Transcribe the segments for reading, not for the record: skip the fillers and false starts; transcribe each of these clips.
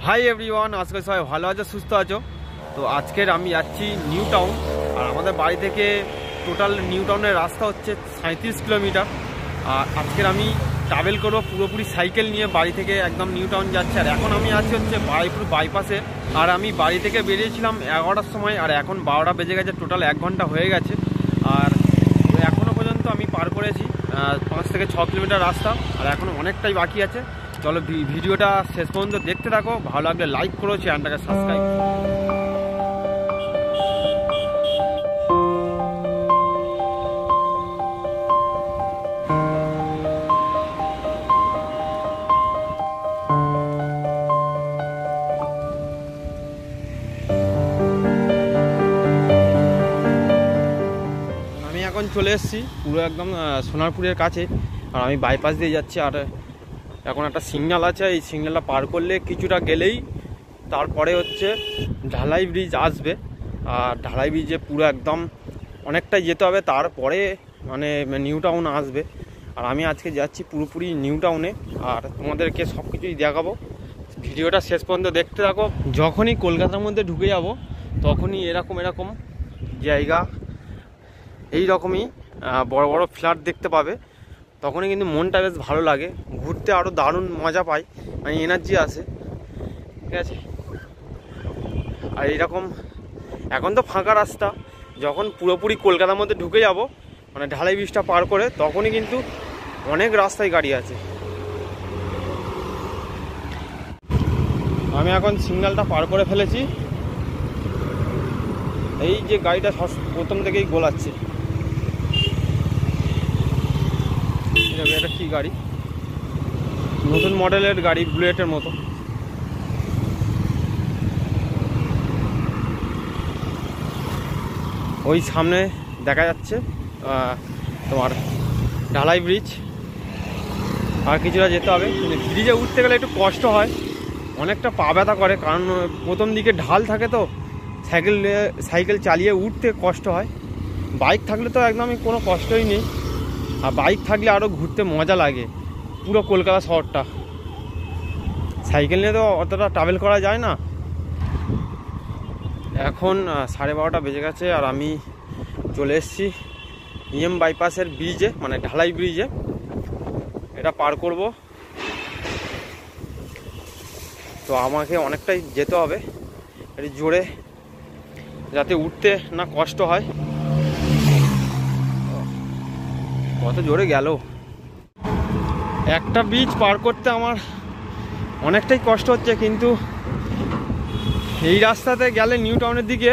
Hi everyone, আজকে সবাই ভালো আছো, সুস্থ আছো। তো আজকের আমি যাচ্ছি নিউ টাউন। আর আমাদের বাড়ি থেকে টোটাল নিউ টাউনের রাস্তা হচ্ছে 37 কিলোমিটার। আর আজকের আমি ট্রাভেল করবো পুরোপুরি সাইকেল নিয়ে বাড়ি থেকে একদম নিউ টাউন যাচ্ছি। আর এখন আমি আছি হচ্ছে বারুইপুর বাইপাসে। আর আমি বাড়ি থেকে বেরিয়েছিলাম 11টার সময়, আর এখন 12টা বেজে গেছে, টোটাল 1 ঘন্টা হয়ে গেছে। আর এখনও পর্যন্ত আমি পার করেছি 5 থেকে 6 কিলোমিটার রাস্তা, আর এখনও অনেকটাই বাকি আছে। চলো ভিডিওটা শেষ পর্যন্ত দেখতে থাকো, ভালো লাগলে লাইক করো, চ্যানেলটাকে সাবস্ক্রাইব। আমি এখন চলে এসেছি পুরো একদম সোনারপুরের কাছে, আর আমি বাইপাস দিয়ে যাচ্ছি। আর এখন একটা সিগন্যাল আছে, এই সিগন্যালটা পার করলে কিছুটা গেলেই তারপরে হচ্ছে ঢালাই ব্রিজ আসবে। আর ঢালাই ব্রিজে পুরো একদম অনেকটাই যেতে হবে, তারপরে মানে নিউ টাউন আসবে। আর আমি আজকে যাচ্ছি পুরোপুরি নিউ টাউনে, আর তোমাদেরকে সব কিছুই দেখাবো। ভিডিওটা শেষ পর্যন্ত দেখতে থাকো। যখনই কলকাতার মধ্যে ঢুকে যাব তখনই এরকম জায়গা, এই রকমই বড় বড় ফ্ল্যাট দেখতে পাবে। তখনই কিন্তু মনটা বেশ ভালো লাগে, ঘুরতে আরও দারুণ মজা পাই, মানে এনার্জি আসে, ঠিক আছে। আর এইরকম এখন তো ফাঁকা রাস্তা, যখন পুরোপুরি কলকাতার মধ্যে ঢুকে যাব মানে ঢালাই ব্রিজটা পার করে, তখনই কিন্তু অনেক রাস্তায় গাড়ি আছে। আমি এখন সিগন্যালটা পার করে ফেলেছি, এই যে গাড়িটা প্রথম থেকেই গোলাচ্ছে। এটা কি গাড়ি? নতুন মডেলের গাড়ি, বুলেটের মতো। ওই সামনে দেখা যাচ্ছে তোমার ঢালাই ব্রিজ, আর কিছুটা যেতে হবে। ব্রিজে উঠতে গেলে একটু কষ্ট হয়, অনেকটা পা ব্যথা করে, কারণ প্রথম দিকে ঢাল থাকে, তো সাইকেল চালিয়ে উঠতে কষ্ট হয়। বাইক থাকলে তো একদমই কোনো কষ্টই নেই, আর বাইক থাকলে আরও ঘুরতে মজা লাগে পুরো কলকাতা শহরটা। সাইকেল নিয়ে তো অতটা ট্রাভেল করা যায় না। এখন 12:30 বেজে গেছে, আর আমি চলে এসেছি ইএম বাইপাসের ব্রিজে, মানে ঢালাই ব্রিজে। এটা পার করব, তো আমাকে অনেকটাই যেতে হবে একটু জোরে, যাতে উঠতে না কষ্ট হয়। কত জোরে গেল! একটা ব্রিজ পার করতে আমার অনেকটাই কষ্ট হচ্ছে, কিন্তু এই রাস্তাতে গেলে নিউ টাউনের দিকে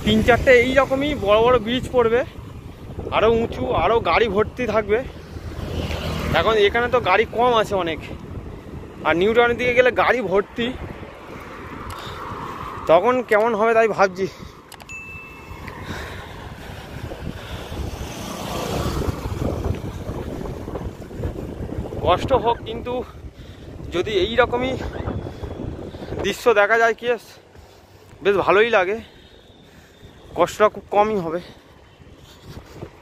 3-4টে এইরকমই বড় বড় ব্রিজ পড়বে, আরও উঁচু, আরও গাড়ি ভর্তি থাকবে। এখন এখানে তো গাড়ি কম আছে অনেক, আর নিউ টাউনের দিকে গেলে গাড়ি ভর্তি, তখন কেমন হবে তাই ভাবছি। কষ্ট হোক, কিন্তু যদি এই রকমই দৃশ্য দেখা যায় কি বেশ ভালোই লাগে, কষ্টটা খুব কমই হবে।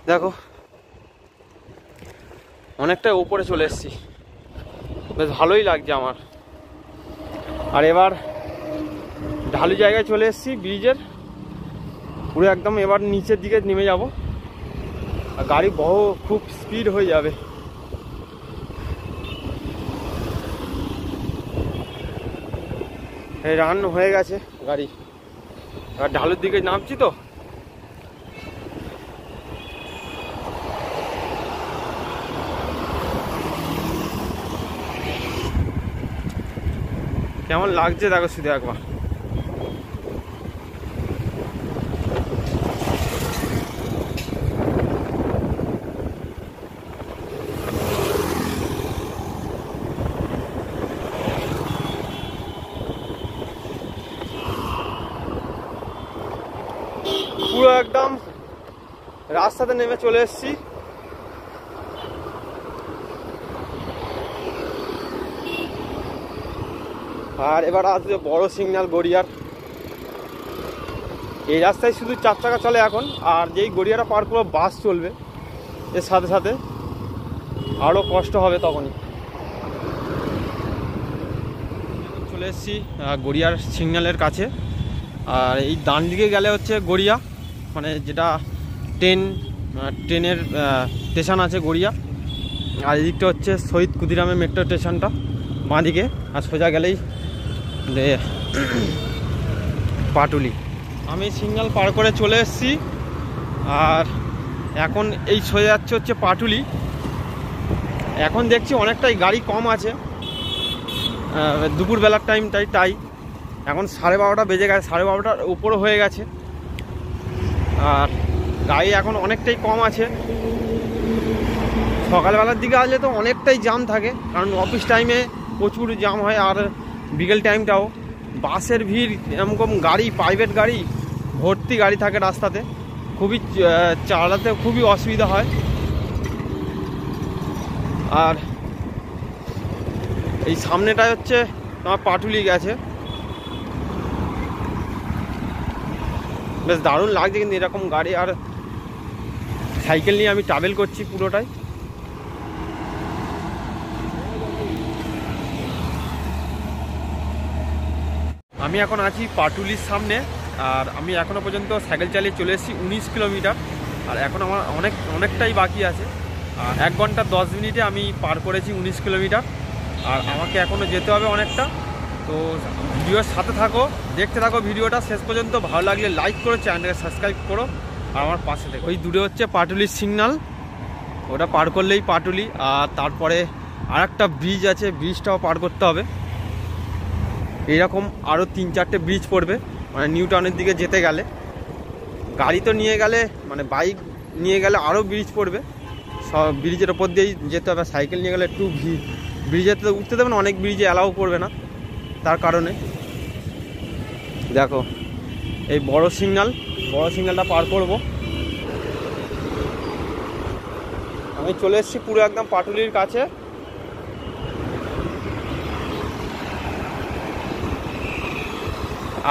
দেখো অনেকটা উপরে চলে এসেছি, বেশ ভালোই লাগছে আমার। আর এবার ঢালু জায়গায় চলে এসেছি ব্রিজের পুরো একদম, এবার নিচের দিকে নেমে যাব, আর গাড়ি খুব স্পিড হয়ে যাবে। এই রান হয়ে গেছে গাড়ি, আর ঢালুর দিকে নামছি তো। কেমন লাগছে দেখো শুধু একবার। পুরো একদম রাস্তাতে নেমে চলে এসেছি। আর এবার আসবে বড় সিগন্যাল গড়িয়ার। এই রাস্তায় শুধু 4 চাকা চলে এখন, আর যেই গড়িয়াটা পার করবো বাস চলবে, এর সাথে সাথে আরও কষ্ট হবে তখনই। চলে এসেছি গড়িয়ার সিগন্যালের কাছে। আর এই ডান দিকে গেলে হচ্ছে গড়িয়া, মানে যেটা ট্রেনের স্টেশন আছে গড়িয়া। আর এদিকটা হচ্ছে শহীদ ক্ষুদিরামের মেট্রো স্টেশনটা বাঁ দিকে। আর সোজা গেলেই পাটুলি। আমি সিগন্যাল পার করে চলে এসেছি। আর এখন এই সোজা যাচ্ছে হচ্ছে পাটুলি। এখন দেখছি অনেকটাই গাড়ি কম আছে, দুপুরবেলার টাইম এখন 12:30 বেজে গেছে, 12:30টার উপরও হয়ে গেছে। আর গাড়ি এখন অনেকটাই কম আছে। সকালবেলার দিকে আসলে তো অনেকটাই জ্যাম থাকে, কারণ অফিস টাইমে প্রচুর জ্যাম হয়। আর বিকেল টাইমটাও বাসের ভিড়, এরকম গাড়ি, প্রাইভেট গাড়ি ভর্তি গাড়ি থাকে রাস্তাতে, খুবই চালাতে খুবই অসুবিধা হয়। আর এই সামনেটায় হচ্ছে তোমার পাটুলি গেছে, বেশ দারুণ লাগছে কিন্তু এরকম গাড়ি। আর সাইকেল নিয়ে আমি ট্রাভেল করছি পুরোটাই। আমি এখন আছি পাটুলির সামনে। আর আমি এখনও পর্যন্ত সাইকেল চালিয়ে চলে এসেছি 19 কিলোমিটার। আর এখন আমার অনেকটাই বাকি আছে। আর 1 ঘন্টা 10 মিনিটে আমি পার করেছি 19 কিলোমিটার। আর আমাকে এখনও যেতে হবে অনেকটা। তো ভিডিওর সাথে থাকো, দেখতে থাকো ভিডিওটা শেষ পর্যন্ত। ভালো লাগলে লাইক করো, চ্যানেলকে সাবস্ক্রাইব করো, আর আমার পাশে থেকে। ওই দূরে হচ্ছে পাটুলির সিগন্যাল, ওটা পার করলেই পাটুলি। আর তারপরে আর একটা ব্রিজ আছে, ব্রিজটাও পার করতে হবে। এইরকম আরও 3-4টে ব্রিজ পড়বে, মানে নিউ টাউনের দিকে যেতে গেলে। গাড়ি তো নিয়ে গেলে, মানে বাইক নিয়ে গেলে আরও ব্রিজ পড়বে, সব ব্রিজের ওপর দিয়েই যেতে হবে। সাইকেল নিয়ে গেলে একটু ব্রিজে তো উঠতে দেবে না, অনেক ব্রিজে অ্যালাউ করবে না, তার কারণে। দেখো এই বড় সিগন্যালটা পার করব। আমি চলে এসেছি পুরো একদম পাটুলির কাছে।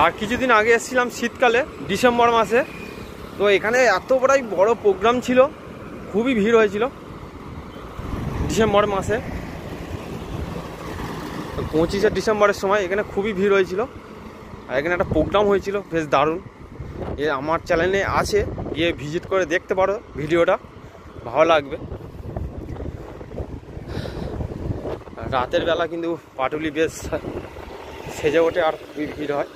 আর কিছুদিন আগে এসেছিলাম শীতকালে, ডিসেম্বর মাসে। তো এখানে এত বড় প্রোগ্রাম ছিল, খুবই ভিড় হয়েছিল ডিসেম্বর মাসে। 25শে ডিসেম্বরের সময় এখানে খুবই ভিড় হয়েছিল। আর এখানে একটা প্রোগ্রাম হয়েছিল বেশ দারুণ। আমার চ্যানেলে আছে, গিয়ে ভিজিট করে দেখতে পারো, ভিডিওটা ভালো লাগবে। রাতের বেলা কিন্তু পাটুলি বেশ সেজে ওঠে আর খুবই ভিড় হয়।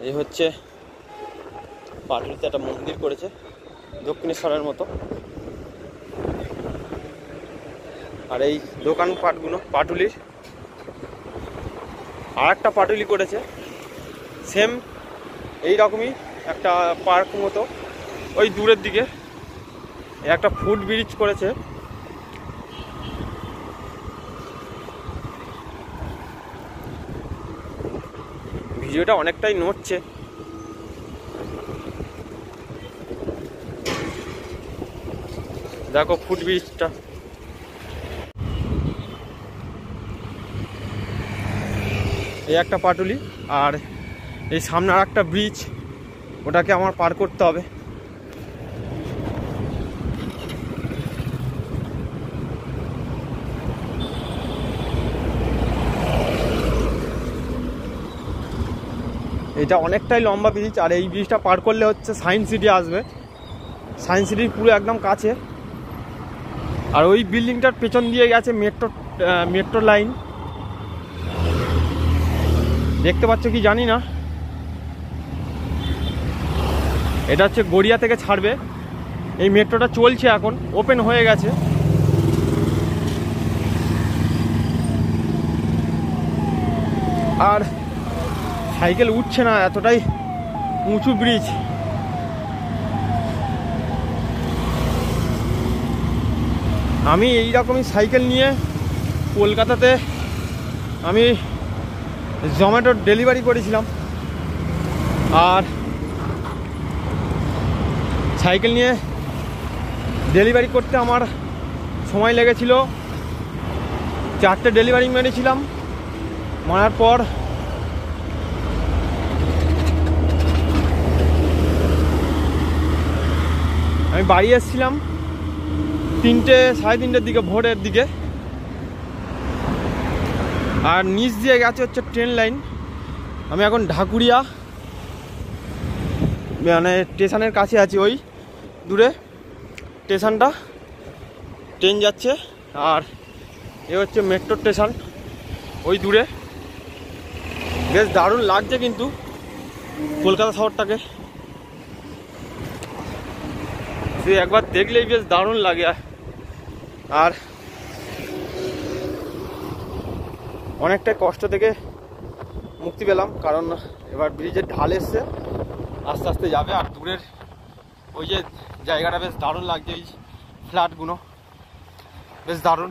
এই হচ্ছে পাটুলিতে একটা মন্দির করেছে দক্ষিণেশ্বরের মতো। আর এই দোকানপাটগুলো পাটুলির। আর একটা পাটুলি করেছে সেম এই রকমই একটা পার্ক মতো, ওই দূরের দিকে একটা ফুট ব্রিজ করেছে। ভিডিওটা অনেকটাই নড়ছে। দেখো ফুট ব্রিজটা। এই একটা পাটুলি, আর এই সামনে আর একটা ব্রিজ, ওটাকে আমার পার করতে হবে। এটা অনেকটাই লম্বা ব্রিজ। আর এই ব্রিজটা পার করলে হচ্ছে সায়েন্স সিটি আসবে, সায়েন্স সিটির পুরো একদম কাছে। আর ওই বিল্ডিংটার পেছন দিয়ে গেছে মেট্রো লাইন, দেখতে পাচ্ছ কি জানি না। এটা হচ্ছে গড়িয়া থেকে ছাড়বে, এই মেট্রোটা চলছে এখন, ওপেন হয়ে গেছে। আর সাইকেল উঠছে না, এতটাই উঁচু ব্রিজ। আমি এইরকমই সাইকেল নিয়ে কলকাতাতে আমি জোম্যাটোর ডেলিভারি করেছিলাম। আর সাইকেল নিয়ে ডেলিভারি করতে আমার সময় লেগেছিল, 4টে ডেলিভারি মেরেছিলাম। মারার পর আমি বাড়ি এসেছিলাম 3টে সাড়ে 3টের দিকে, ভোরের দিকে। আর নিচ দিয়ে গেছে হচ্ছে ট্রেন লাইন। আমি এখন ঢাকুরিয়া মানে স্টেশনের কাছে আছি, ওই দূরে স্টেশনটা, ট্রেন যাচ্ছে। আর এ হচ্ছে মেট্রো স্টেশন ওই দূরে। বেশ দারুণ লাগছে কিন্তু কলকাতা শহরটাকে, তুই একবার দেখলেই বেশ দারুণ লাগে। আর অনেকটাই কষ্ট থেকে মুক্তি পেলাম, কারণ এবার ব্রিজের ঢাল এসছে, আস্তে আস্তে যাবে। আর দূরের ওই যে জায়গাটা বেশ দারুণ লাগছে, এই ফ্ল্যাটগুলো বেশ দারুণ।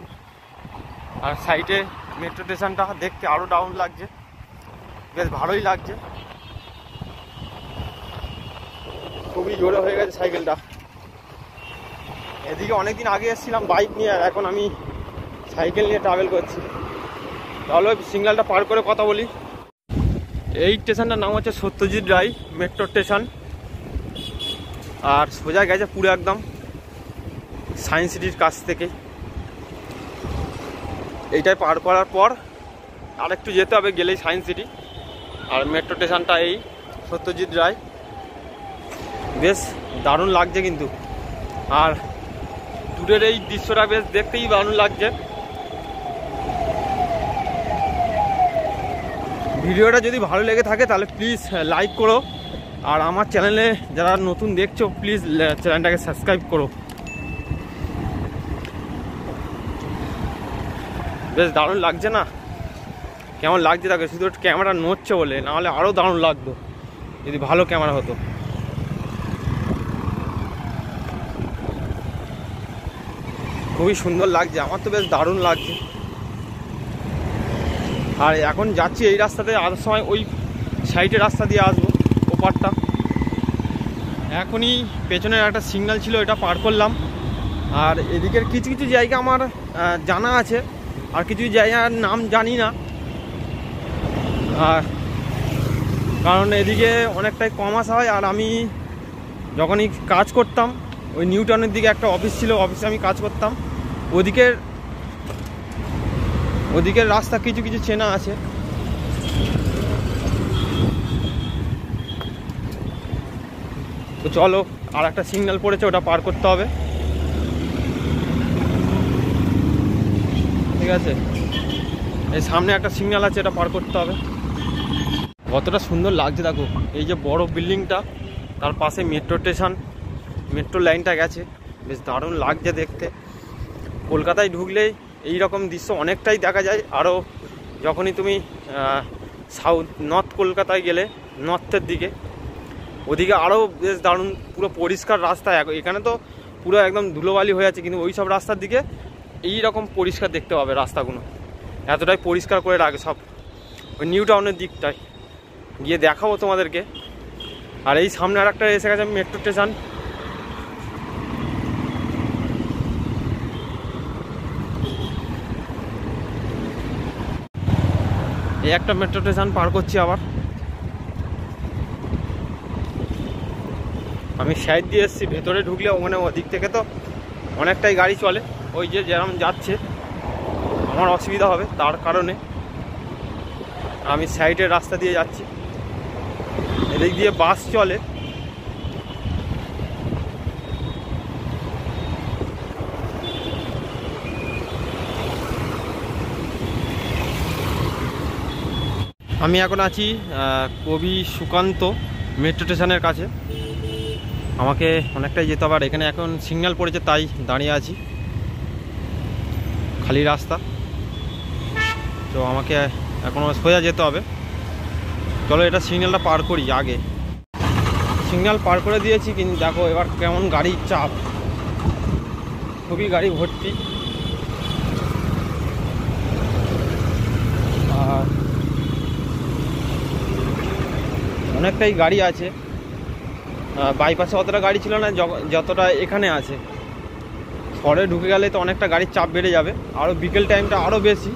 আর সাইডে মেট্রো স্টেশনটা দেখতে আরও দারুণ লাগছে, বেশ ভালোই লাগছে। খুবই জোরে হয়ে গেছে সাইকেলটা। এদিকে অনেকদিন আগে এসেছিলাম বাইক নিয়ে, আর এখন আমি সাইকেল নিয়ে ট্রাভেল করছি। তাহলে সিগন্যালটা পার করে কথা বলি। এই স্টেশনটার নাম হচ্ছে সত্যজিৎ রায় মেট্রো স্টেশন। আর সোজা গেছে পুরো একদম সায়েন্স সিটির কাছ থেকে। এইটাই পার করার পর আর একটু যেতে হবে, গেলেই সায়েন্স সিটি। আর মেট্রো স্টেশনটা এই সত্যজিৎ রায়। বেশ দারুণ লাগছে কিন্তু। আর দূরের এই দৃশ্যটা বেশ দেখতেই দারুণ লাগছে। ভিডিওটা যদি ভালো লেগে থাকে তাহলে প্লিজ লাইক করো। আর আমার চ্যানেলে যারা নতুন দেখছো প্লিজ চ্যানেলটাকে সাবস্ক্রাইব করো। বেশ দারুণ লাগছে না? কেমন লাগছে তাকে, শুধু ক্যামেরা নড়ছে বলে, নাহলে আরও দারুণ লাগতো যদি ভালো ক্যামেরা হতো। খুবই সুন্দর লাগছে, আমার তো বেশ দারুণ লাগছে। আর এখন যাচ্ছি এই রাস্তাতে, আসার সময় ওই সাইডের রাস্তা দিয়ে আসবো, ওপারটা। এখনই পেছনের একটা সিগন্যাল ছিল, এটা পার করলাম। আর এদিকের কিছু কিছু জায়গা আমার জানা আছে, আর কিছু জায়গার নাম জানি না। কারণ এদিকে অনেকটাই কম আসা হয়। আর আমি যখনই কাজ করতাম ওই নিউ টাউনের দিকে একটা অফিস ছিল, অফিসে আমি কাজ করতাম, ওদিকের রাস্তা কিছু কিছু চেনা আছে। তো চলো, আর একটা সিগন্যাল পড়েছে, ওটা পার করতে হবে। ঠিক আছে, এই সামনে একটা সিগন্যাল আছে, এটা পার করতে হবে। কতটা সুন্দর লাগছে দেখো, এই যে বড় বিল্ডিংটা, তার পাশে মেট্রো স্টেশন, মেট্রো লাইনটা গেছে, বেশ দারুণ লাগছে দেখতে। কলকাতায় ঢুকলেই এই রকম দৃশ্য অনেকটাই দেখা যায়। আরও যখনই তুমি নর্থ কলকাতায় গেলে, নর্থের দিকে, ওদিকে আরও বেশ দারুণ, পুরো পরিষ্কার রাস্তা। এখানে তো পুরো একদম ধুলোবালি হয়ে আছে, কিন্তু ওই সব রাস্তার দিকে এই রকম পরিষ্কার দেখতে পাবে রাস্তাগুলো, এতটাই পরিষ্কার করে রাখে সব। ওই নিউ টাউনের দিকটায় গিয়ে দেখাবো তোমাদেরকে। আর এই সামনে আর একটা এসে গেছে মেট্রো স্টেশন। এই একটা মেট্রো স্টেশন পার করছি আবার। আমি সাইড দিয়ে এসেছি, ভেতরে ঢুকলে ওখানে ওদিক থেকে তো অনেকটাই গাড়ি চলে, ওই যে যেরকম যাচ্ছে আমার অসুবিধা হবে, তার কারণে আমি সাইডের রাস্তা দিয়ে যাচ্ছি। এদিক দিয়ে বাস চলে। আমি এখন আছি কবি সুকান্ত মেট্রো স্টেশনের কাছে। আমাকে অনেকটাই যেতে হবে, আর এখানে এখন সিগন্যাল পড়েছে তাই দাঁড়িয়ে আছি, খালি রাস্তা। তো আমাকে এখনও সোজা যেতে হবে। চলো এটা সিগন্যালটা পার করি আগে। সিগন্যাল পার করে দিয়েছি, কিন্তু দেখো এবার কেমন গাড়ির চাপ, খুবই গাড়ি ভর্তি। আর অনেকটাই গাড়ি আছে, বাইপাসে অতটা গাড়ি ছিল না যতটা এখানে আছে। শহরে ঢুকে গেলে তো অনেকটা গাড়ির চাপ বেড়ে যাবে, আরও বিকেল টাইমটা আরও বেশি।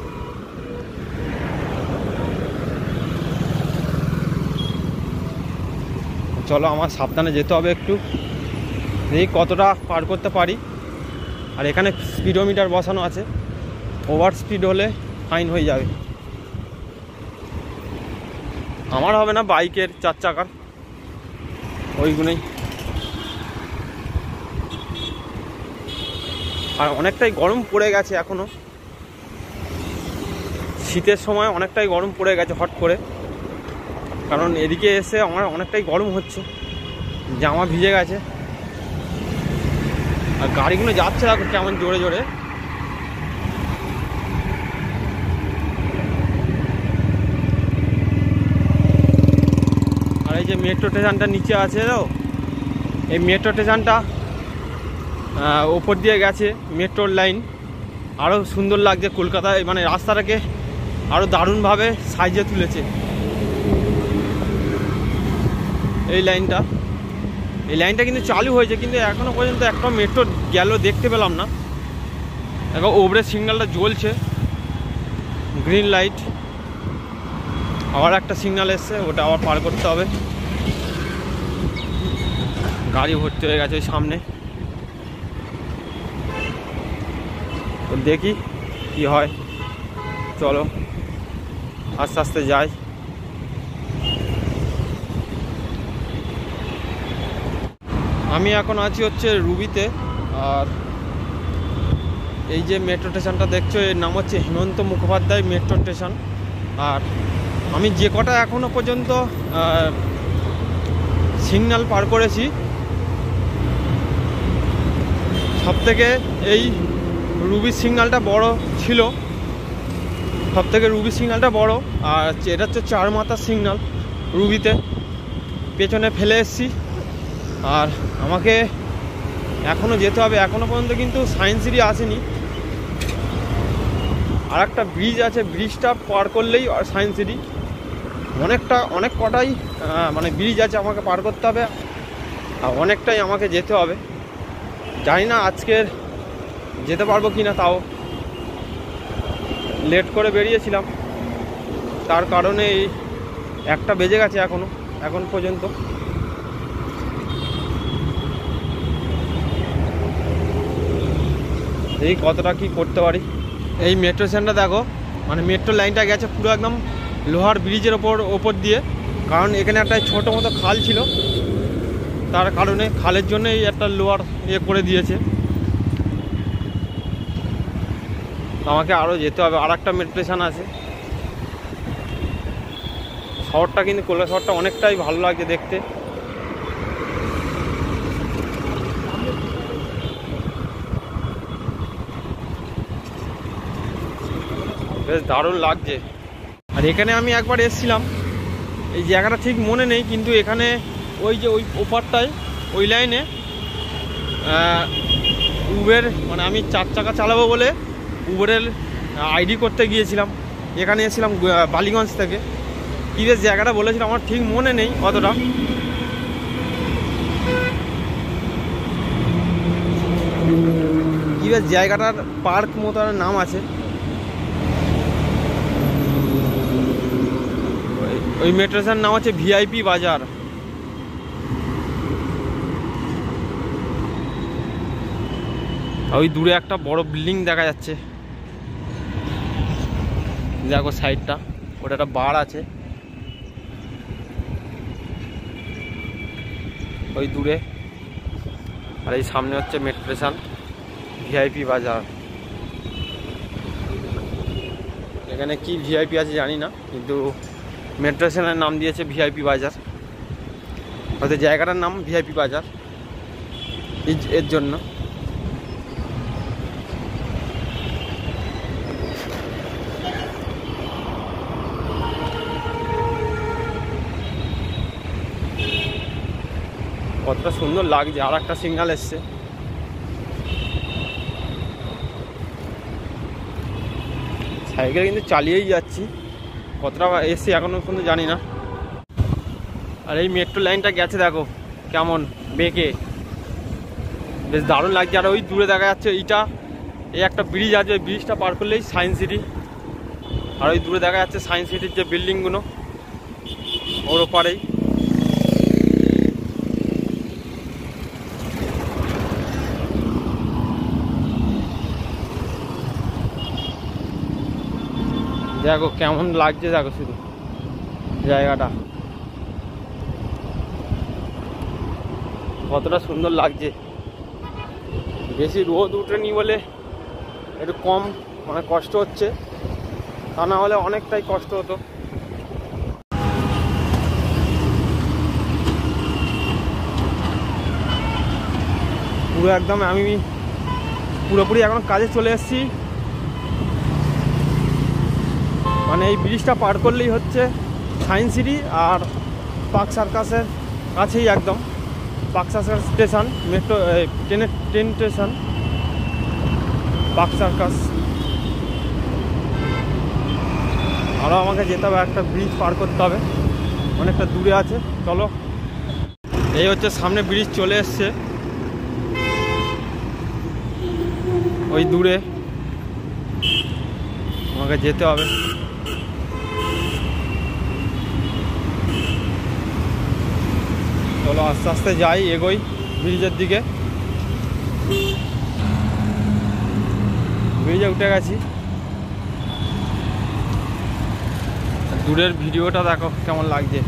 চলো আমার সাবধানে যেতে হবে একটু, দেখি কতটা পার করতে পারি। আর এখানে স্পিডোমিটার বসানো আছে, ওভার স্পিড হলে ফাইন হয়ে যাবে। আমার হবে না, বাইকের 4 চাকার ওইগুলোই। আর অনেকটাই গরম পড়ে গেছে এখনো, শীতের সময় অনেকটাই গরম পড়ে গেছে হট করে, কারণ এদিকে এসে আমার অনেকটাই গরম হচ্ছে, জামা ভিজে গেছে। আর গাড়িগুলো যাচ্ছে দেখো কেমন জোরে জোরে। আর এই যে মেট্রো স্টেশনটা নিচে আছে তো, এই মেট্রো স্টেশনটা ওপর দিয়ে গেছে মেট্রোর লাইন, আরও সুন্দর লাগছে কলকাতায়, মানে রাস্তাটাকে আরও দারুণভাবে সাজিয়ে তুলেছে এই লাইনটা। এই লাইনটা কিন্তু চালু হয়েছে, কিন্তু এখনও পর্যন্ত একটা মেট্রো গেল দেখতে পেলাম না। এখন ওপরে সিগন্যালটা জ্বলছে, গ্রিন লাইট, আবার একটা সিগন্যাল এসছে, ওটা আবার পার করতে হবে। গাড়ি ভর্তি হয়ে গেছে ওই সামনে, তো দেখি কি হয়, চলো আস্তে আস্তে যাই। আমি এখন আছি হচ্ছে রুবিতে, আর এই যে মেট্রো স্টেশনটা দেখছো এর নাম হচ্ছে হেমন্ত মুখোপাধ্যায় মেট্রো স্টেশন। আর আমি যে কটা এখনো পর্যন্ত সিগন্যাল পার করেছি, সবথেকে এই রুবি সিগন্যালটা বড় ছিল, সবথেকে রুবি সিগন্যালটা বড়। আর এটা হচ্ছে 4 মাথার সিগন্যাল রুবিতে, পেছনে ফেলে এসছি। আর আমাকে এখনও যেতে হবে, এখনও পর্যন্ত কিন্তু সায়েন্স সিটি আসেনি। আর একটা ব্রিজ আছে, ব্রিজটা পার করলেই আর সায়েন্স সিটি। অনেক কটাই মানে ব্রিজ আছে আমাকে পার করতে হবে, আর অনেকটাই আমাকে যেতে হবে। জানি না আজকের যেতে পারবো কি না, তাও লেট করে বেরিয়েছিলাম, তার কারণে এই 1টা বেজে গেছে এখন পর্যন্ত। এই কতটা কি করতে পারি। এই মেট্রো স্টেশনটা দেখো, মানে মেট্রো লাইনটা গেছে পুরো একদম লোহার ব্রিজের ওপর দিয়ে, কারণ এখানে একটা ছোটো মতো খাল ছিল, তার কারণে খালের জন্য এই একটা লোহার করে দিয়েছে। আমাকে আরও যেতে হবে, আর একটা মেট্রো স্টেশন আছে। শহরটা কিন্তু কলকাতা শহরটা অনেকটাই ভালো লাগছে দেখতে। বেশ দারুণ লাগছে। আর এখানে আমি একবার এসেছিলাম, এই জায়গাটা ঠিক মনে নেই, কিন্তু এখানে ওই যে ওই ওপারটায় ওই লাইনে উবের, মানে আমি 4 চাকা চালাবো বলে উবেরের আইডি করতে গিয়েছিলাম। এখানে এসেছিলাম বালিগঞ্জ থেকে। কী বেশ জায়গাটা বলেছিলাম আমার ঠিক মনে নেই অতটা। কী বেশ জায়গাটার পার্ক মতো নাম আছে। ওই মেট্রো স্টেশনের নাম হচ্ছে ভিআইপি বাজার। ওই দূরে একটা বড় বিল্ডিং দেখা যাচ্ছে, দেখো সাইডটা, ওটা একটা বার আছে ওই দূরে। আর এই সামনে হচ্ছে মেট্রো স্টেশন ভিআইপি বাজার। এখানে কি ভিআইপি আছে জানি না, কিন্তু মেট্রো স্টেশনের নাম দিয়েছে ভিআইপি বাজার, হয়তো জায়গাটার নাম ভিআইপি বাজার এর জন্য। কতটা সুন্দর লাগছে। আর একটা সিগন্যাল এসছে, সাইকেল কিন্তু চালিয়েই যাচ্ছি, কতটা এসছি এখনো পর্যন্ত জানি না। আর এই মেট্রো লাইনটা গেছে দেখো কেমন বেঁকে, বেশ দারুণ লাগছে। আর ওই দূরে দেখা যাচ্ছে এইটা, এই একটা ব্রিজ আছে, ওই ব্রিজটা পার করলেই সায়েন্স সিটি। আর ওই দূরে দেখা যাচ্ছে সায়েন্স সিটির যে বিল্ডিংগুলো, ওর ওপারেই। দেখো কেমন লাগছে, দেখো শুধু জায়গাটা কতটা সুন্দর লাগছে। বেশি রোদ উঠেনি বলে একটু কম মানে কষ্ট হচ্ছে, তা না হলে অনেকটাই কষ্ট হতো। পুরো একদম আমি পুরোপুরি এখন কাজে চলে এসেছি। মানে এই ব্রিজটা পার করলেই হচ্ছে সায়েন্স সিটি আর পার্ক সার্কাসের কাছেই একদম। Park circus station, metro train station park circus. আরও আমাকে যেতে হবে, একটা ব্রিজ পার করতে হবে, অনেকটা দূরে আছে। চলো, এই হচ্ছে সামনে ব্রিজ চলে এসছে, ওই দূরে আমাকে যেতে হবে। চলো আস্তে আস্তে যাই, এগোই ব্রিজের দিকে। ব্রিজে উঠে গেছি, দূরের ভিডিওটা দেখো কেমন লাগছে।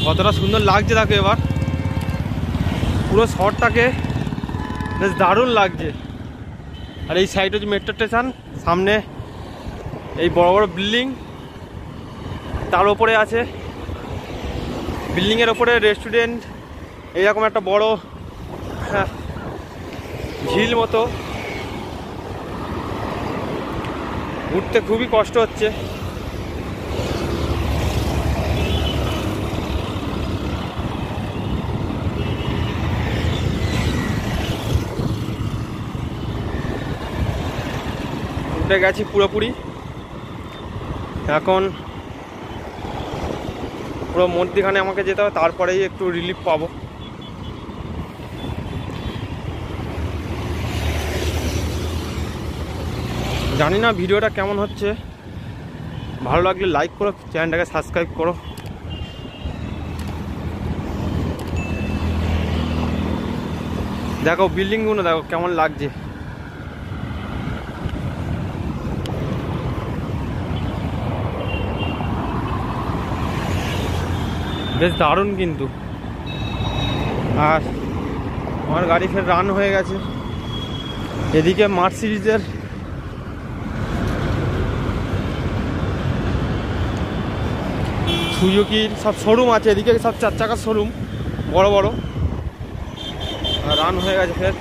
কতটা সুন্দর লাগছে দেখো, এবার পুরো শহরটাকে বেশ দারুণ লাগছে। আর এই সাইড হচ্ছে মেট্রো স্টেশন, সামনে এই বড় বড় বিল্ডিং, তার উপরে আছে বিল্ডিংয়ের ওপরে রেস্টুরেন্ট, এইরকম একটা বড় ঝিল মতো। উঠতে খুবই কষ্ট হচ্ছে। উঠে গেছি পুরোপুরি, এখন পুরো মধ্যখানে আমাকে যেতে হবে, তারপরেই একটু রিলিফ পাবো। জানি না ভিডিওটা কেমন হচ্ছে, ভালো লাগলে লাইক করো, চ্যানেলটাকে সাবস্ক্রাইব করো। দেখো বিল্ডিংগুলো দেখো কেমন লাগছে। বেশ দারুণ কিন্তু। আর আমার গাড়ি ফের রান হয়ে গেছে। এদিকে মার্সিডিজের সুজুকির সব শোরুম আছে, এদিকে সব 4 চাকার শোরুম বড় বড়। রান হয়ে গেছে ফের।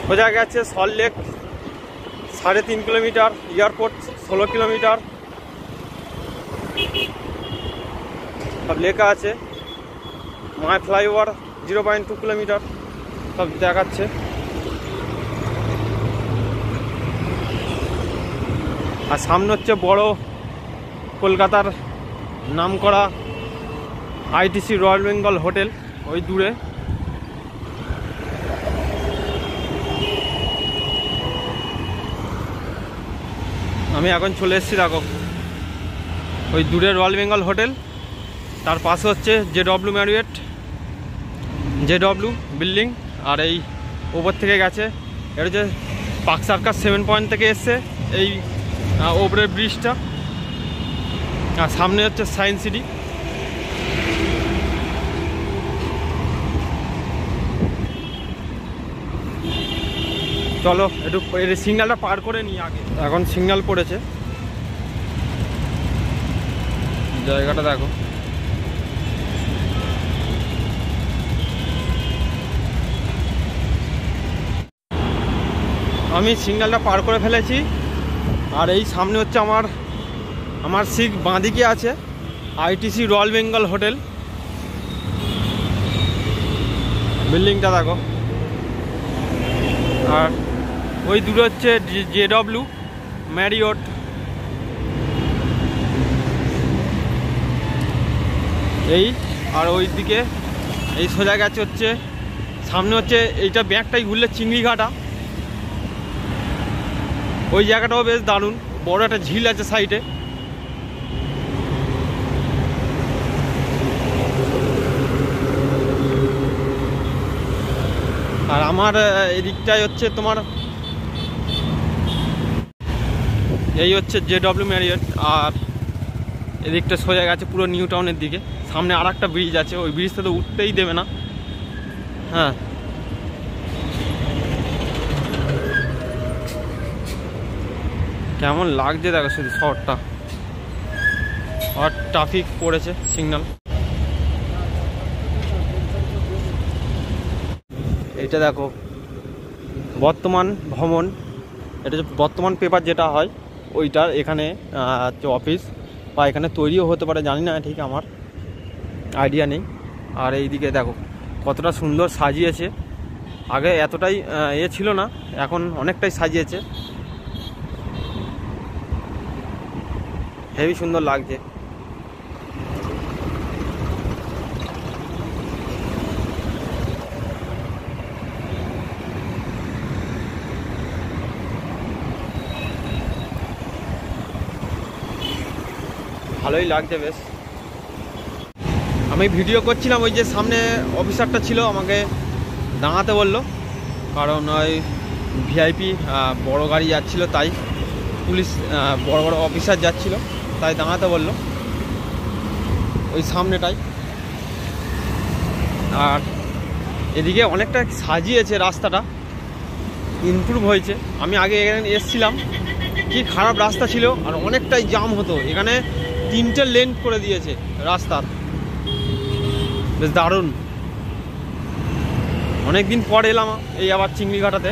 সোজা গেছে সল্টলেক 3.5 কিলোমিটার, এয়ারপোর্ট 16 কিলোমিটার, সব লেখা আছে। মাই ফ্লাইওভার 0.2 কিলোমিটার, সব দেখাচ্ছে। আর সামনে হচ্ছে বড় কলকাতার নামকরা আইটিসি রয়্যাল বেঙ্গল হোটেল, ওই দূরে। আমি এখন চলে এসেছি দেখো ওই দূরে রয়্যাল বেঙ্গল হোটেল, তার পাশে হচ্ছে JW ম্যারিয়ট, JW বিল্ডিং। আর এই ওপর থেকে গেছে, এটা হচ্ছে পার্ক সার্কাস 7 পয়েন্ট থেকে এসছে এই ওপরের ব্রিজটা। আর সামনে হচ্ছে সায়েন্স সিটি। চলো একটু সিগন্যালটা পার করে নিই আগে। এখন সিগন্যাল পড়েছে, জায়গাটা দেখো। আমি সিগন্যালটা পার করে ফেলেছি। আর এই সামনে হচ্ছে আমার ঠিক বাঁদিকে আছে আইটিসি রয়্যাল বেঙ্গল হোটেল, বিল্ডিংটা দেখো। আর ওই দূরে হচ্ছে JW ম্যারিয়ট। এই আর ওই দিকে এই সোজা গেছে হচ্ছে সামনে হচ্ছে এইটা ব্যাগটাই ঘুরলে চিংড়িঘাটা। ওই জায়গাটাও বেশ দারুণ, বড় একটা ঝিল আছে সাইডে। আর আমার এদিকটাই হচ্ছে তোমার এই হচ্ছে JW ম্যারিয়ট, আর এদিকটা সোজা গেছে পুরো নিউ টাউনের দিকে। সামনে আর একটা ব্রিজ আছে, ওই ব্রিজটা তো উঠতেই দেবে না। হ্যাঁ, কেমন লাগছে দেখো শুধু শহরটা, আর ট্রাফিক পড়েছে সিগন্যাল। এটা দেখো বর্তমান ভবন, এটা হচ্ছে বর্তমান পেপার যেটা হয় ওইটার এখানে অফিস, বা এখানে তৈরিও হতে পারে, জানি না ঠিক, আমার আইডিয়া নেই। আর এইদিকে দেখো কতটা সুন্দর সাজিয়েছে, আগে এতটাই ছিল না, এখন অনেকটাই সাজিয়েছে, হেবি সুন্দর লাগছে। ভালোই লাগছে বেশ। আমি ভিডিও করছিলাম, ওই যে সামনে অফিসারটা ছিল, আমাকে দাঁড়াতে বললো, কারণ ওই ভিআইপি বড় গাড়ি যাচ্ছিল, তাই পুলিশ বড় বড় অফিসার যাচ্ছিল, তাই দাঁড়াতে বললো ওই সামনেটাই। আর এদিকে অনেকটা সাজিয়েছে, রাস্তাটা ইমপ্রুভ হয়েছে। আমি আগে এখানে এসছিলাম, কি খারাপ রাস্তা ছিল, আর অনেকটাই জাম হতো। এখানে 3টে লেন করে দিয়েছে রাস্তার, বেশ দারুণ। অনেকদিন পর এলাম এই আবার চিংড়িঘাটাতে,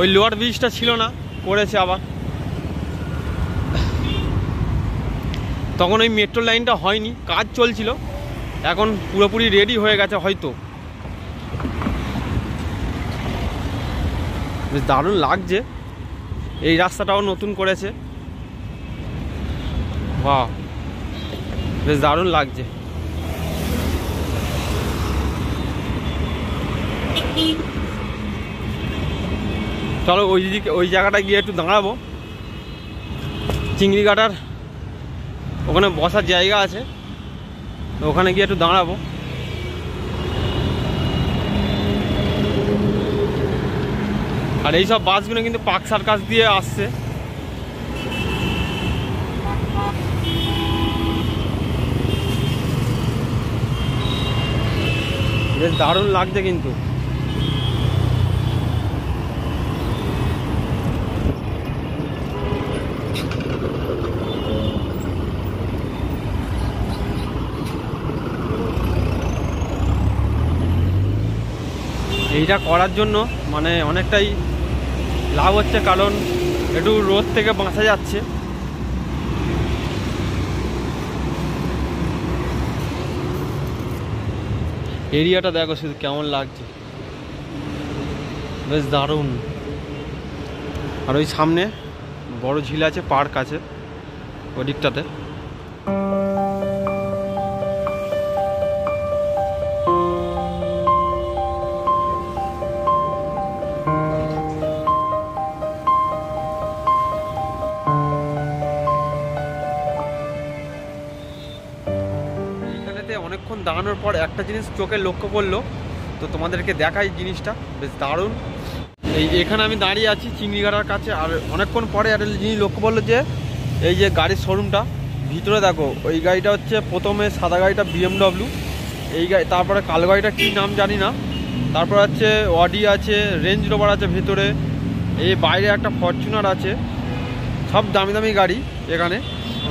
ওই লোয়ার ব্রিজটা ছিল না, করেছে আবার। তখন ওই মেট্রো লাইনটা হয়নি, কাজ চলছিল, এখন পুরোপুরি রেডি হয়ে গেছে হয়তো। বেশ দারুণ লাগছে, এই রাস্তাটাও নতুন করেছে, বাহ বেশ দারুণ লাগছে। চলো ওই দিকে, ওই জায়গাটা গিয়ে একটু দাঁড়াবো, চিংড়িঘাটার ওখানে বসার জায়গা আছে, ওখানে গিয়ে একটু দাঁড়াবো। আর এইসব বাসগুলো কিন্তু পার্ক সার্কাস দিয়ে আসছে। বেশ দারুণ লাগছে কিন্তু। এইটা করার জন্য মানে অনেকটাই লাভ হচ্ছে, কারণ একটু রোদ থেকে বাঁচা যাচ্ছে। এরিয়াটা দেখো শুধু কেমন লাগছে, বেশ দারুণ। আর ওই সামনে বড় ঝিল আছে, পার্ক আছে ওই দিকটাতে। অনেকক্ষণ দাঁড়ানোর পর একটা জিনিস চোখে লক্ষ্য করলো, তো তোমাদেরকে দেখাই জিনিসটা, বেশ দারুণ। এখানে আমি দাঁড়িয়ে আছি চিংড়িঘাটার কাছে, আর অনেকক্ষণ পরে একটা জিনিস লক্ষ্য করলো যে এই যে গাড়ির শোরুমটা ভিতরে দেখো, ওই গাড়িটা হচ্ছে প্রথমে সাদা গাড়িটা BMW, এই গাড়ি, তারপরে কালো গাড়িটা কী নাম জানি না, তারপর হচ্ছে অডি আছে, রেঞ্জ রোভার আছে ভেতরে, এই বাইরে একটা ফরচুনার আছে, সব দামি দামি গাড়ি এখানে।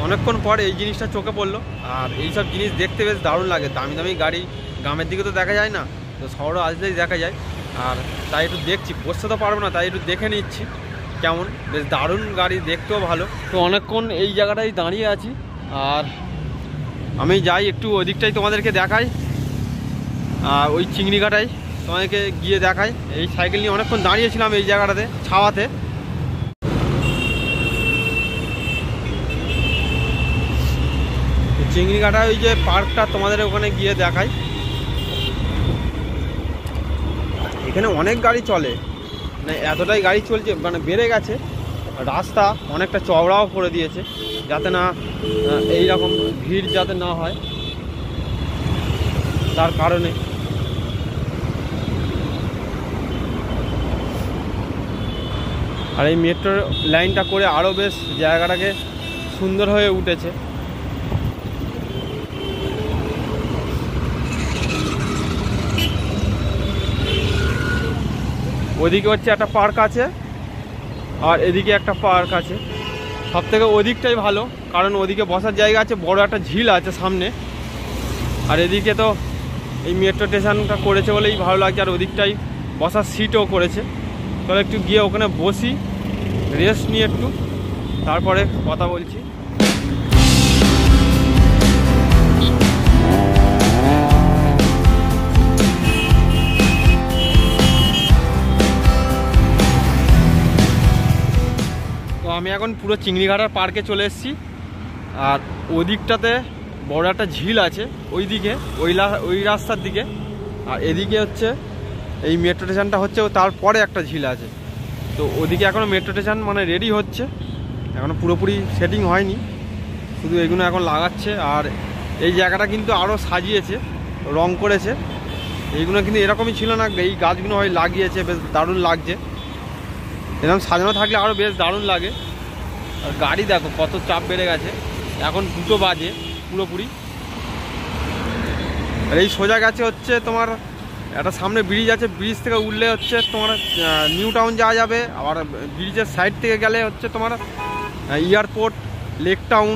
অনেকক্ষণ পর এই জিনিসটা চোখে পড়লো, আর এইসব জিনিস দেখতে বেশ দারুণ লাগে। দামি দামি গাড়ি গ্রামের দিকে তো দেখা যায় না, তো শহরে আসলেই দেখা যায়, আর তাই একটু দেখছি, বসতে তো পারবো না, তাই একটু দেখে নিচ্ছি কেমন। বেশ দারুণ গাড়ি, দেখতেও ভালো। তো অনেকক্ষণ এই জায়গাটায় দাঁড়িয়ে আছি, আর আমি যাই একটু ওই দিকটাই তোমাদেরকে দেখাই, আর ওই চিংড়িঘাটায় তোমাদেরকে গিয়ে দেখাই। এই সাইকেল নিয়ে অনেকক্ষণ দাঁড়িয়েছিলাম এই জায়গাটাতে, ছাওয়াতে। চিংড়িঘাটা ওই যে পার্কটা তোমাদের ওখানে গিয়ে দেখাই। এখানে অনেক গাড়ি চলে, মানে এতটাই গাড়ি চলছে, মানে বেড়ে গেছে। রাস্তা অনেকটা চওড়াও করে দিয়েছে, যাতে না এই রকম ভিড় যাতে না হয় তার কারণে। আর এই মেট্রো লাইনটা করে আরও বেশ জায়গাটাকে সুন্দর হয়ে উঠেছে। ওদিকে হচ্ছে একটা পার্ক আছে আর এদিকে একটা পার্ক আছে। সব থেকে ওদিকটাই ভালো, কারণ ওদিকে বসার জায়গা আছে, বড় একটা ঝিল আছে সামনে। আর এদিকে তো এই মেট্রো স্টেশনটা করেছে বলেই ভালো লাগছে, আর ওদিকটাই বসার সিটও করেছে। তাহলে একটু গিয়ে ওখানে বসি, রেস্ট নিয়ে একটু, তারপরে কথা বলছি। তো আমি এখন পুরো চিংড়িঘাটার পার্কে চলে এসেছি। আর ওদিকটাতে বড় একটা ঝিল আছে, ওই দিকে ওই রাস্তার দিকে। আর এদিকে হচ্ছে এই মেট্রো স্টেশনটা হচ্ছে, তারপরে একটা ঝিল আছে। তো ওদিকে এখনও মেট্রো স্টেশন মানে রেডি হচ্ছে, এখনও পুরোপুরি সেটিং হয়নি, শুধু এগুলো এখন লাগাচ্ছে। আর এই জায়গাটা কিন্তু আরও সাজিয়েছে, রং করেছে। এইগুলো কিন্তু এরকমই ছিল না, এই গাছগুলো হয় লাগিয়েছে, বেশ দারুণ লাগছে। এরকম সাজানো থাকলে আরও বেশ দারুণ লাগে। আর গাড়ি দেখো কত চাপ বেড়ে গেছে, এখন 2টো বাজে পুরোপুরি। আর এই সোজা গেছে হচ্ছে তোমার একটা সামনে ব্রিজ আছে, ব্রিজ থেকে উঠলে হচ্ছে তোমার নিউ টাউন যাওয়া যাবে। আবার ব্রিজের সাইড থেকে গেলে হচ্ছে তোমার এয়ারপোর্ট, লেক টাউন,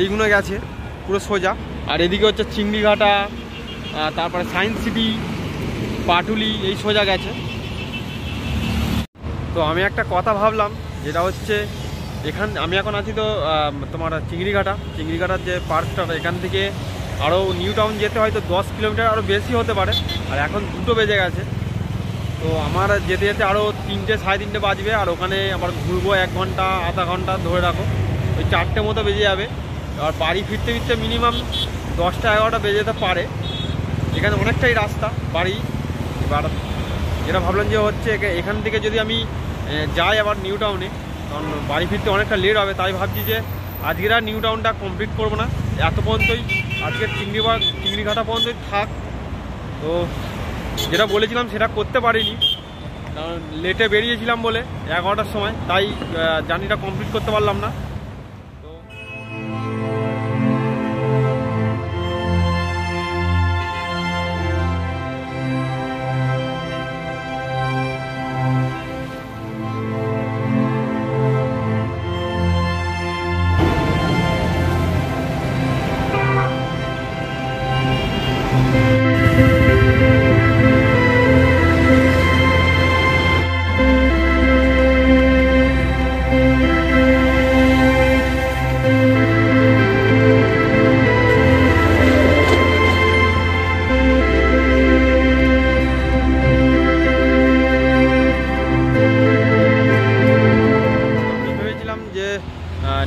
এইগুলো গেছে পুরো সোজা। আর এদিকে হচ্ছে চিংড়িঘাটা, তারপরে সায়েন্স সিটি, পাটুলি, এই সোজা গেছে। তো আমি একটা কথা ভাবলাম, যেটা হচ্ছে আমি এখন আছি তো তোমার চিংড়িঘাটার যে পার্কটা, এখান থেকে আরও নিউ টাউন যেতে হয়তো 10 কিলোমিটার আরও বেশি হতে পারে। আর এখন 2টো বেজে গেছে, তো আমার যেতে যেতে আরও 3টে সাড়ে 3টে বাজবে। আর ওখানে আবার ঘুরবো 1 ঘন্টা আধা ঘন্টা ধরে রাখো, ওই 4টে মতো বেজে যাবে। আর বাড়ি ফিরতে ফিরতে মিনিমাম 10টা 11টা বেজে যেতে পারে। এখানে অনেকটাই রাস্তা বাড়ি। এবার যেটা ভাবলাম যে হচ্ছে এখান থেকে যদি আমি যাই আবার নিউ টাউনে, কারণ বাড়ি ফিরতে অনেকটা লেট হবে, তাই ভাবছি যে আজকের আর নিউ টাউনটা কমপ্লিট করবো না, এত পর্যন্তই আজকের চিংড়িঘাটা পর্যন্তই থাক। তো যেটা বলেছিলাম সেটা করতে পারিনি, কারণ লেটে বেরিয়েছিলাম বলে 11টার সময়, তাই জার্নিটা কমপ্লিট করতে পারলাম না। তো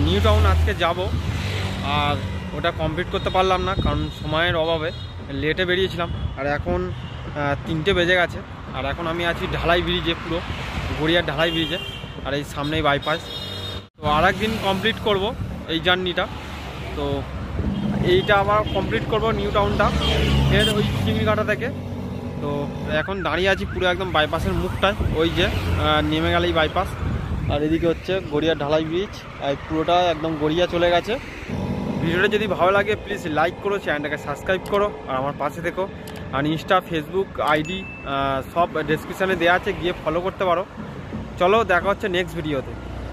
নিউ টাউন আজকে যাব, আর ওটা কমপ্লিট করতে পারলাম না, কারণ সময়ের অভাবে লেটে বেরিয়েছিলাম। আর এখন 3টে বেজে গেছে। আর এখন আমি আছি ঢালাই ব্রিজে, পুরো গড়িয়ার ঢালাই ব্রিজে, আর এই সামনেই বাইপাস। তো আর একদিন কমপ্লিট করব এই জার্নিটা। তো এইটা আবার কমপ্লিট করব নিউ টাউনটা ফের ওই চিংড়িঘাটা থেকে। তো এখন দাঁড়িয়ে আছি পুরো একদম বাইপাসের মুখটায়, ওই যে নেমে গেলেই বাইপাস। আর এদিকে হচ্ছে গড়িয়ার ঢালাই ব্রিজ, আর পুরোটা একদম গড়িয়া চলে গেছে। ভিডিওটা যদি ভালো লাগে প্লিজ লাইক করো, চ্যানেলটাকে সাবস্ক্রাইব করো, আর আমার পাশে থেকো। আর ইনস্টা, ফেসবুক আইডি সব ডেসক্রিপশানে দেওয়া আছে, গিয়ে ফলো করতে পারো। চলো দেখা হচ্ছে নেক্সট ভিডিওতে।